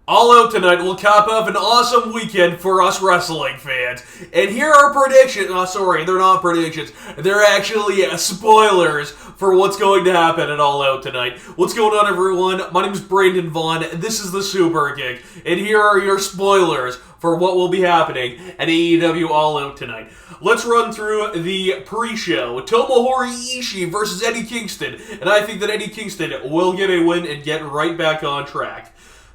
All Out tonight will cap off an awesome weekend for us wrestling fans. And here are predictions. Oh, sorry, they're not predictions. They're actually spoilers for what's going to happen at All Out tonight. What's going on, everyone? My name is Brandon Vaughn. This is the Super Kick. And here are your spoilers for what will be happening at AEW All Out tonight. Let's run through the pre-show. Tomohiro Ishii versus Eddie Kingston. And I think that Eddie Kingston will get a win and get right back on track.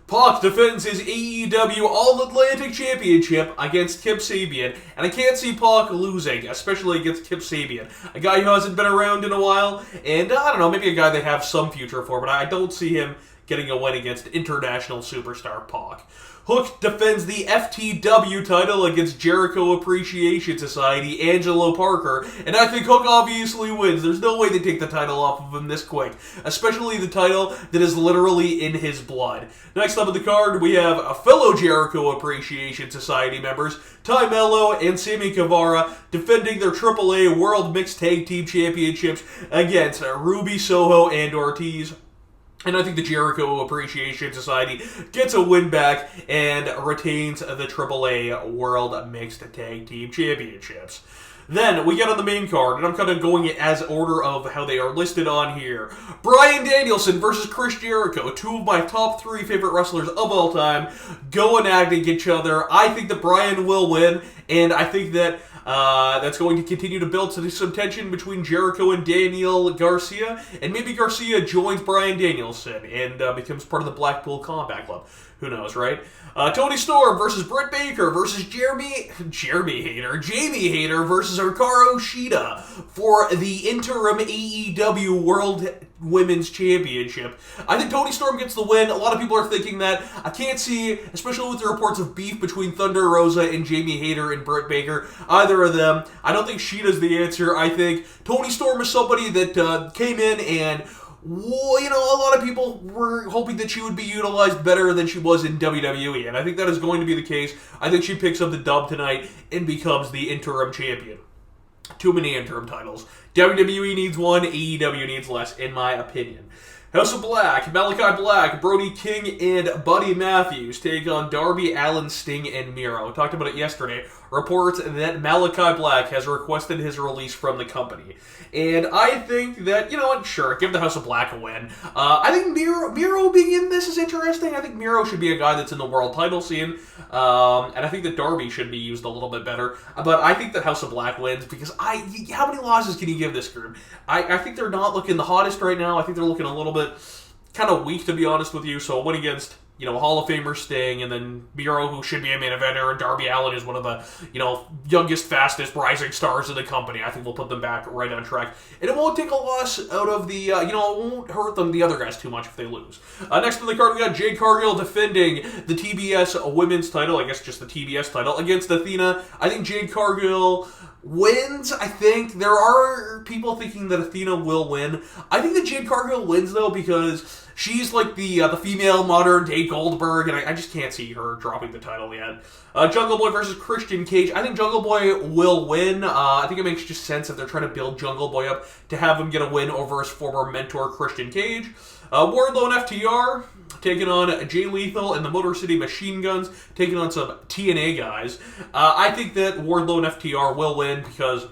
Pac defends his AEW All Atlantic Championship against Kip Sabian, and I can't see Pac losing, especially against Kip Sabian, a guy who hasn't been around in a while, and I don't know, maybe a guy they have some future for, but I don't see him getting a win against international superstar Pac. Hook defends the FTW title against Jericho Appreciation Society, Angelo Parker, and I think Hook obviously wins. There's no way they take the title off of him this quick, especially the title that is literally in his blood. Next up on the card, we have a fellow Jericho Appreciation Society members, Ty Mello and Sammy Guevara, defending their AAA World Mixed Tag Team Championships against Ruby Soho and Ortiz. And I think the Jericho Appreciation Society gets a win back and retains the AAA World Mixed Tag Team Championships. Then we get on the main card, and I'm kind of going as order of how they are listed on here. Bryan Danielson versus Chris Jericho, two of my top three favorite wrestlers of all time, going at each other. I think that Bryan will win, and I think that that's going to continue to build some tension between Jericho and Daniel Garcia, and maybe Garcia joins Bryan Danielson and becomes part of the Blackpool Combat Club. Who knows, right? Tony Storm versus Britt Baker versus Jamie Hayter versus Hikaru Shida for the interim AEW World Women's Championship. I think Tony Storm gets the win. A lot of people are thinking that. I can't see, especially with the reports of beef between Thunder Rosa and Jamie Hayter and Britt Baker, either of them. I don't think Shida's the answer. I think Tony Storm is somebody that came in and, well, you know, a lot of people were hoping that she would be utilized better than she was in WWE, and I think that is going to be the case. I think she picks up the dub tonight and becomes the interim champion. Too many interim titles. WWE needs one, AEW needs less, in my opinion. House of Black, Malachi Black, Brody King, and Buddy Matthews take on Darby Allin, Sting, and Miro. Talked about it yesterday. Reports that Malachi Black has requested his release from the company. And I think that, you know what, sure, give the House of Black a win. I think Miro being in this is interesting. I think Miro should be a guy that's in the world title scene. And I think that Darby should be used a little bit better. But I think that House of Black wins because how many losses can you give this group? I think they're not looking the hottest right now. I think they're looking a little bit kind of weak, to be honest with you. So a win against, you know, Hall of Famer Sting, and then Miro, who should be a main eventer, and Darby Allin is one of the, you know, youngest, fastest rising stars of the company. I think we'll put them back right on track. And it won't take a loss out of the, you know, it won't hurt the other guys too much if they lose. Next on the card, we got Jade Cargill defending the TBS women's title, I guess just the TBS title, against Athena. I think Jade Cargill wins. I think there are people thinking that Athena will win. I think that Jade Cargill wins, though, because she's like the female modern-day Goldberg, and I just can't see her dropping the title yet. Jungle Boy versus Christian Cage. I think Jungle Boy will win. I think it makes just sense if they're trying to build Jungle Boy up to have him get a win over his former mentor, Christian Cage. Wardlow and FTR taking on Jay Lethal and the Motor City Machine Guns, taking on some TNA guys. I think that Wardlow and FTR will win because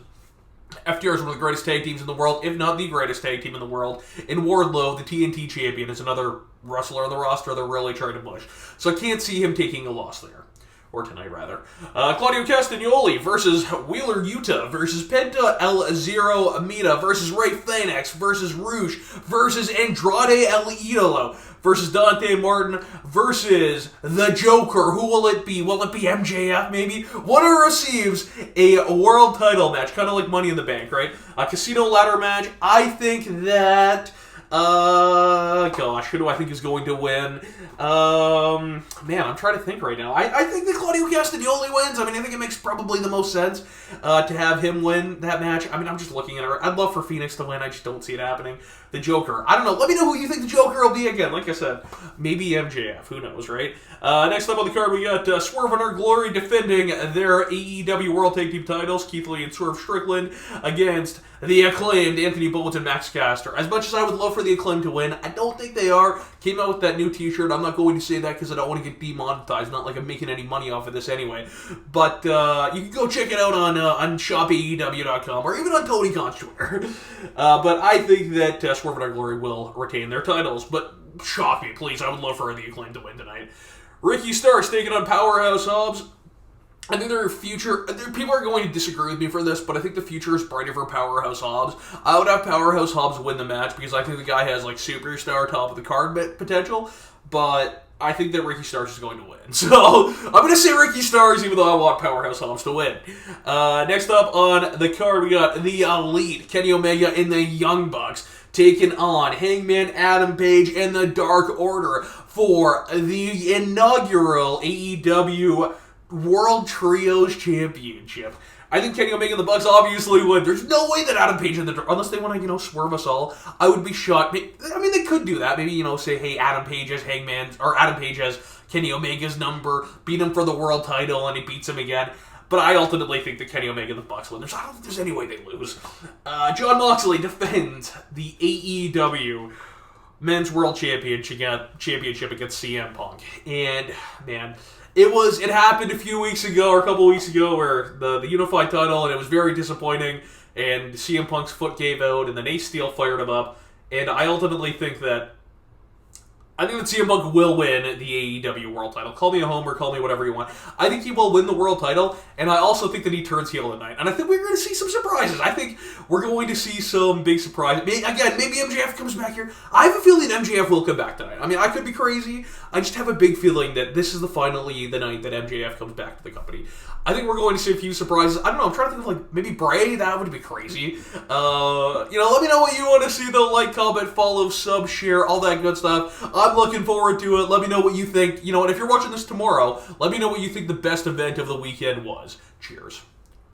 FTR is one of the greatest tag teams in the world, if not the greatest tag team in the world. And Wardlow, the TNT champion, is another wrestler on the roster they're really trying to push. So I can't see him taking a loss there. Or tonight, rather. Claudio Castagnoli versus Wheeler Yuta versus Penta El Zero Amita versus Rey Fenix versus Rouge versus Andrade El Idolo versus Dante Martin versus the Joker. Who will it be? Will it be MJF, maybe? Winner receives a world title match, kind of like Money in the Bank, right? A casino ladder match. I think that gosh, who do I think is going to win? Man, I'm trying to think right now. I think that Claudio Castagnoli wins. I mean, I think it makes probably the most sense to have him win that match. I mean, I'm just looking at it. I'd love for Phoenix to win. I just don't see it happening. The Joker. I don't know. Let me know who you think the Joker will be again. Like I said, maybe MJF. Who knows, right? Next up on the card, we got Swerve and Our Glory defending their AEW World Tag Team titles. Keith Lee and Swerve Strickland against the Acclaimed, Anthony Bowens and Max Caster. As much as I would love for the Acclaimed to win, I don't think they are. Came out with that new t-shirt. I'm not going to say that because I don't want to get demonetized. Not like I'm making any money off of this anyway. But you can go check it out on shopaew.com or even on Tony Khan's Twitter. But I think that Swerve and Our Glory will retain their titles. But shock me, please. I would love for the Acclaimed to win tonight. Ricky Starks taking on Powerhouse Hobbs. I think people are going to disagree with me for this, but I think the future is brighter for Powerhouse Hobbs. I would have Powerhouse Hobbs win the match because I think the guy has, like, superstar top of the card potential, but I think that Ricky Starks is going to win. So, I'm going to say Ricky Starks even though I want Powerhouse Hobbs to win. Next up on the card, we got the Elite, Kenny Omega and the Young Bucks, taking on Hangman, Adam Page, and the Dark Order for the inaugural AEW World Trios Championship. I think Kenny Omega and the Bucks obviously would. There's no way that Adam Page and the unless they want to, swerve us all, I would be shocked. I mean, they could do that. Maybe, say, hey, Adam Page has Hangman's, or Adam Page has Kenny Omega's number, beat him for the world title, and he beats him again. But I ultimately think that Kenny Omega and the Bucks win. I don't think there's any way they lose. Jon Moxley defends the AEW Men's World Championship against CM Punk. And, man, it happened a few weeks ago, or a couple weeks ago, where the unified title, and it was very disappointing, and CM Punk's foot gave out, and then Ace Steel fired him up, and I ultimately think that CM Punk will win the AEW World title. Call me a homer, call me whatever you want. I think he will win the World title, and I also think that he turns heel tonight. And I think we're going to see some surprises. I think we're going to see some big surprises. Maybe MJF comes back here. I have a feeling MJF will come back tonight. I mean, I could be crazy. I just have a big feeling that this is finally the night that MJF comes back to the company. I think we're going to see a few surprises. I don't know. I'm trying to think of, maybe Bray. That would be crazy. Let me know what you want to see, though. Like, comment, follow, sub, share, all that good stuff. I'm looking forward to it. Let me know what you think. And if you're watching this tomorrow, let me know what you think the best event of the weekend was. Cheers.